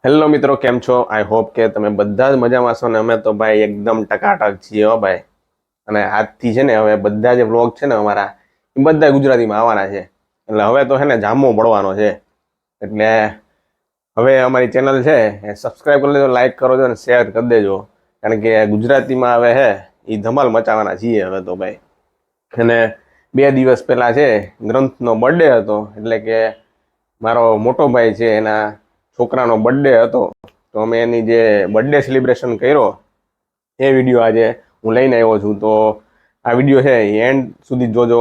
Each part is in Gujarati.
હેલો મિત્રો, કેમ છો? આઈ હોપ કે તમે બધા જ મજામાં છો ને અમે તો ભાઈ એકદમ ટકાટક છીએ હો ભાઈ. અને આજથી છે ને હવે બધા જે વ્લોગ છે ને અમારા એ બધા ગુજરાતીમાં આવવાના છે. એટલે હવે તો છે ને જામો પડવાનો છે. એટલે હવે અમારી ચેનલ છે એ સબસ્ક્રાઈબ કરી લેજો, લાઈક કરો છો અને શેર કરી દેજો. કારણ કે ગુજરાતીમાં હવે હે એ ધમાલ મચાવવાના છીએ હવે તો ભાઈ. અને 2 દિવસ પહેલા છે ગ્રંથનો બર્થડે હતો. એટલે કે મારો મોટો ભાઈ છે એના છોકરાનો બર્થડે હતો. તો અમે એની જે બર્થડે સેલિબ્રેશન કર્યો એ વિડીયો આજે હું લઈને આવ્યો છું. તો આ વિડીયો છે એન્ડ સુધી જોજો.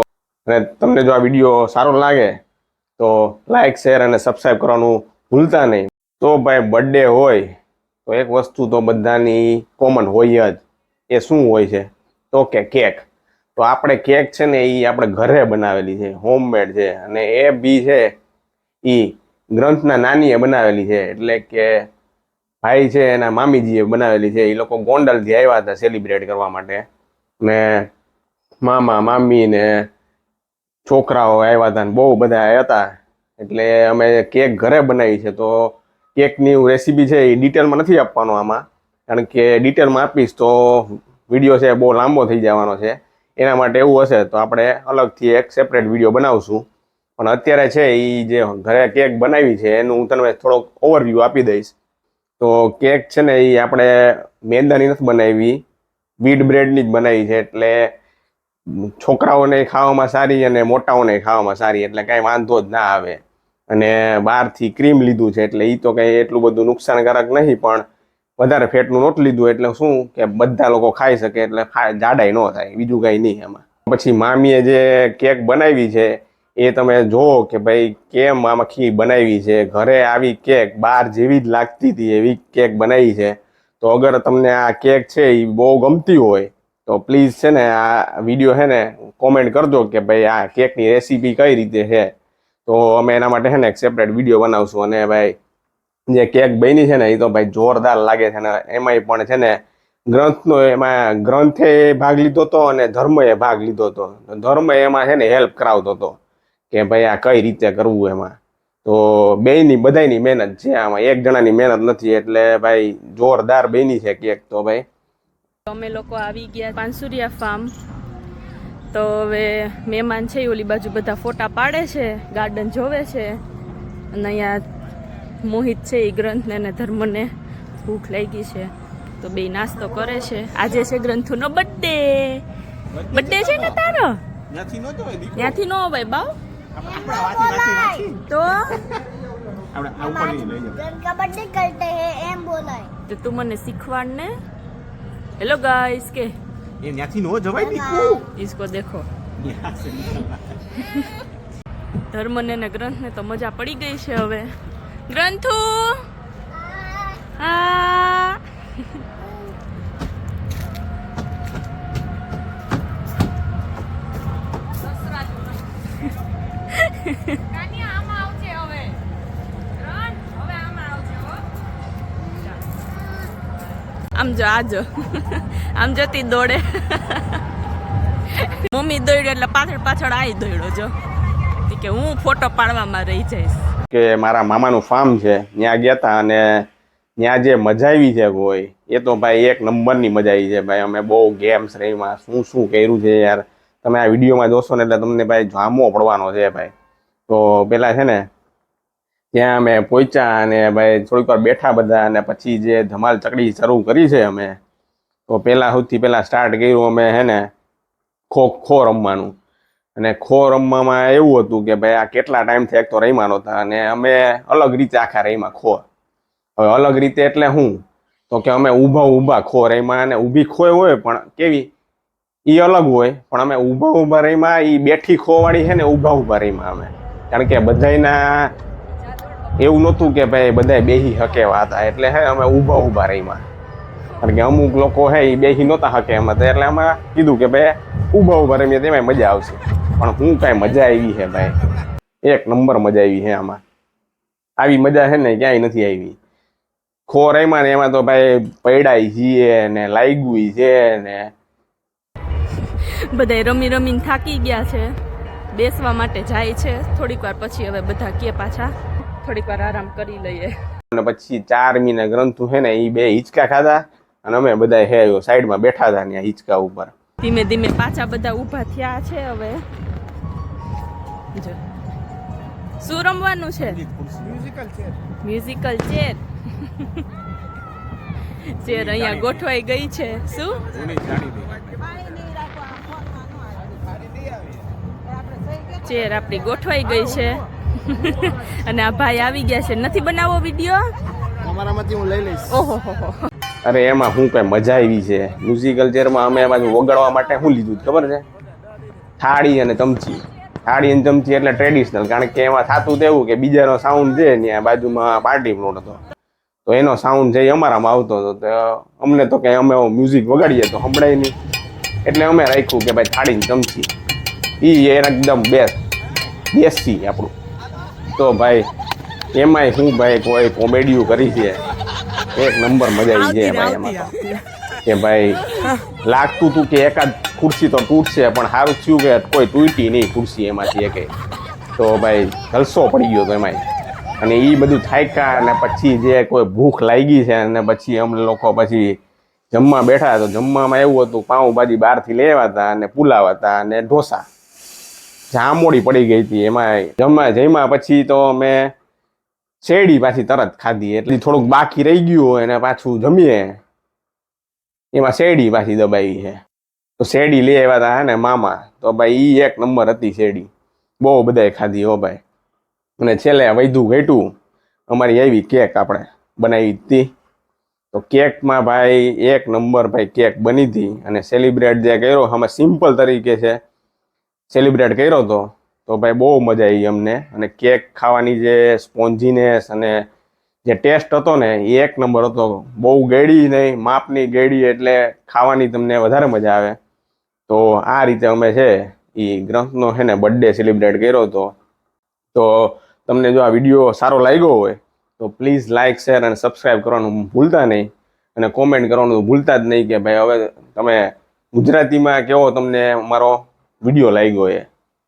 અને તમને જો આ વિડીયો સારો લાગે તો લાઈક, શેર અને સબસ્ક્રાઈબ કરવાનું ભૂલતા નહીં. તો ભાઈ બર્થડે હોય તો એક વસ્તુ તો બધાની કોમન હોય જ. એ શું હોય છે તો કે કેક. તો આપણે કેક છે ને એ આપણે ઘરે બનાવેલી છે, હોમમેડ છે. અને એ બી છે એ ગ્રંથના નાનીએ બનાવેલી છે. એટલે કે ભાઈ છે એના મામીજીએ બનાવેલી છે. એ લોકો ગોંડલથી આવ્યા હતા સેલિબ્રેટ કરવા માટે. ને મામા, મામી ને છોકરાઓ આવ્યા હતા ને બહુ બધા હતા. એટલે અમે કેક ઘરે બનાવી છે. તો કેકની રેસીપી છે એ ડિટેલમાં નથી આપવાનો આમાં, કારણ કે ડિટેલમાં આપીશ તો વિડીયો છે બહુ લાંબો થઈ જવાનો છે. એના માટે એવું હશે તો આપણે અલગથી એક સેપરેટ વિડીયો બનાવશું. પણ અત્યારે છે એ જે ઘરે કેક બનાવી છે એનું હું તમને થોડોક ઓવરવ્યૂ આપી દઈશ. તો કેક છે ને એ આપણે મેંદાની નથી બનાવી, વ્હીટ બ્રેડની જ બનાવી છે. એટલે છોકરાઓને ખાવામાં સારી અને મોટાઓને ખાવામાં સારી, એટલે કાંઈ વાંધો જ ના આવે. અને બહારથી ક્રીમ લીધું છે એટલે એ તો કંઈ એટલું બધું નુકસાનકારક નહીં, પણ વધારે ફેટનું નહોતું લીધું એટલે શું કે બધા લોકો ખાઈ શકે, એટલે જાડાઈ ન થાય, બીજું કંઈ નહીં એમાં. પછી મામીએ જે કેક બનાવી છે એ તમે જોવો કે ભાઈ કેમ આખી બનાવી છે. ઘરે આવી કેક બહાર જેવી જ લાગતી હતી એવી કેક બનાવી છે. તો અગર તમને આ કેક છે એ બહુ ગમતી હોય તો પ્લીઝ છે ને આ વિડીયો છે ને કોમેન્ટ કરજો કે ભાઈ આ કેકની રેસીપી કઈ રીતે છે. તો અમે એના માટે છે ને એક સેપરેટ વિડીયો બનાવશું. અને ભાઈ જે કેક બની છે ને એ તો ભાઈ જોરદાર લાગે છે. ને એમાંય પણ છે ને એમાં ગ્રંથે ભાગ લીધો હતો અને ધર્મએ ભાગ લીધો હતો. ધર્મ એમાં છે ને હેલ્પ કરાવતો હતો કે ભાઈ આ કઈ રીતે કરવું એમાં. તો બધાની મહેનત છે આમાં, એક જણાની મહેનત નથી. એટલે ભાઈ જોરદાર બની છે કેક તો ભાઈ. અમે લોકો આવી ગયા પાનસુરિયા ફાર્મ. તો હવે મહેમાન છે ઓલી બાજુ બધા ફોટા પાડે છે, ગાર્ડન જોવે છે. અને અહીંયા મોહિત છે એ ગ્રંથને અને ધર્મને ભૂખ લાગી છે તો બે નાસ્તો કરે છે. આજે છે ગ્રંથુનો બર્થડે. બર્થડે છે ને તારો? ત્યાંથી નો ભાઈ બાવ તો તો તું મને શીખવાડ ને. हेलो गाइस के ये न्याथी नो जवाई દીકુ इसको देखो. ધર્મને ને ગ્રંથ ને તો મજા પડી ગઈ છે હવે. ગ્રંથુ હા આમ જો આજો આમ જતી દોડે. મમ્મી દોડ્યો એટલે પાછળ પાછળ આવી દોડ્યો જો કે હું ફોટો પાડવામાં રહી જઈશ. કે મારા મામાનું ફાર્મ છે ત્યાં ગયા હતા. અને ત્યાં જે મજા આવી છે કોઈ એ તો ભાઈ એક નંબરની મજા આવી છે ભાઈ. અમે બહુ ગેમ્સ રહીમાં, શું કર્યું છે યાર. તમે આ વિડીયોમાં જોશો ને એટલે તમને ભાઈ જામો પડવાનો છે ભાઈ. તો પેલા છે ને ત્યાં અમે પહોંચ્યા અને ભાઈ થોડીક વાર બેઠા બધા. અને પછી જે ધમાલ ચકડી શરૂ કરી છે અમે, તો સૌથી પહેલાં સ્ટાર્ટ કર્યું અમે હે ને ખો રમવાનું. અને ખો રમવામાં એવું હતું કે ભાઈ આ કેટલા ટાઈમથી એક તો રમ્યા નહોતા. અને અમે અલગ રીતે આખા રમ્યા ખો. હવે અલગ રીતે એટલે શું તો કે અમે ઊભા ખો રમ્યા. અને ઊભી ખો હોય પણ કેવી એ અલગ હોય, પણ અમે ઊભા રમ્યા. એ બેઠી ખોવાળી છે ને ઊભા રમ્યા અમે. કારણ કે બધાના એવું નહોતું કે ભાઈ બધા બેહી હકેવા હતા. એટલે હે અમે ઊભા રહીમાં. કારણ કે અમુક લોકો હે એ બેહી નહોતા હકે એમાં. તો એટલે અમે કીધું કે ભાઈ ઊભા રમીએ તેમાં મજા આવશે. પણ હું કાંઈ મજા આવી છે ભાઈ, એક નંબર મજા આવી છે આમાં. આવી મજા છે ને ક્યાંય નથી આવી. ખો રહીમાં ને એમાં તો ભાઈ પૈડાઈ છીએ ને લાગ્યું છે ને બધા રમી રમીને થાકી ગયા છે, બેસવા માટે જાય છે. થોડીક વાર પછી હવે બધા કે પાછા થોડીક વાર આરામ કરી લઈએ. અને પછી ચારમી ને ગ્રંથુ છે ને એ બે હિંચકા ખાધા અને અમે બધા હે સાઈડમાં બેઠા હતા ત્યાં હિંચકા ઉપર. ધીમે ધીમે પાછા બધા ઊભા થયા છે. હવે જો શું રમવાનું છે? Musical chair. ચેર અહીંયા ગોઠવાઈ ગઈ છે. શું ચેર આપણી ગોઠવાઈ ગઈ છે. અને આ ભાઈ આવી ગયા છે. નથી બનાવવો વિડીયો? અમારામાંથી હું લઈ લઈશ. ઓહો. અરે એમાં શું કઈ મજા આવી છે. મ્યુઝિકલ ચેરમાં અમે પાછું વગાડવા માટે શું લીધું ખબર છે? થાળી અને ચમચી. થાળી અને ચમચી એટલે ટ્રેડિશનલ, કારણ કે એમાં થતું તો એવું કે બીજાનો સાઉન્ડ છે ત્યાં બાજુમાં પાર્ટી પ્લોટ હતો તો એનો સાઉન્ડ છે અમારામાં આવતો હતો. તો અમને તો કંઈ અમે મ્યુઝિક વગાડીએ તો સંભળાય નહીં, એટલે અમે રાખ્યું કે ભાઈ થાળી ને ચમચી એ એકદમ બેસ્ટ દેશી આપણું. તો ભાઈ એમાંય શું ભાઈ કોઈ કોમેડીઓ કરી છે એક નંબર મજા આવી છે ભાઈ એમાં તો. કે ભાઈ લાગતું હતું કે એકાદ ખુરશી તો તૂટશે, પણ સારું થયું કે કોઈ તૂટી નહીં ખુરશી એમાંથી એકે. તો ભાઈ જલસો પડી ગયો તો એમાંય. અને એ બધું થાક્યા અને પછી જે કોઈ ભૂખ લાગી છે અને પછી અમે લોકો પછી જમવા બેઠા તો જમવામાં એવું હતું પાઉંભાજી બહારથી લેવા હતા અને પુલાવ હતા અને ઢોસા. જામોડી પડી ગઈ હતી એમાં જમ્યા પછી તો અમે શેરડી પાછી તરત ખાધી, એટલે થોડુંક બાકી રહી ગયું હોય અને પાછું જમીએ એમાં શેરડી પાછી દબાવી છે. તો શેરડી લઈ આવ્યા હતા હે ને મામા, તો ભાઈ એ એક નંબર હતી શેરડી, બહુ બધાએ ખાધી હો ભાઈ. અને છેલ્લે વૈધું ઘટ્યું અમારી આવી કેક આપણે બનાવી હતી. તો કેકમાં ભાઈ એક નંબર ભાઈ કેક બની હતી. અને સેલિબ્રેટ જે કર્યો અમે સિમ્પલ તરીકે છે સેલિબ્રેટ કર્યો હતો. તો ભાઈ બહુ મજા આવી અમને. અને કેક ખાવાની જે સ્પોન્જીનેસ અને જે ટેસ્ટ હતો ને એ એક નંબર હતો. બહુ ગળી નહીં, માપની ગળી, એટલે ખાવાની તમને વધારે મજા આવે. તો આ રીતે અમે છે એ ગ્રંથનો છે ને બર્થડે સેલિબ્રેટ કર્યો હતો. તો તમને જો આ વિડીયો સારો લાગ્યો હોય તો પ્લીઝ લાઇક, શેર અને સબસ્ક્રાઈબ કરવાનું ભૂલતા નહીં. અને કોમેન્ટ કરવાનું ભૂલતા જ નહીં કે ભાઈ હવે તમે ગુજરાતીમાં કેવો તમને મારો વિડીયો લાગ્યો છે.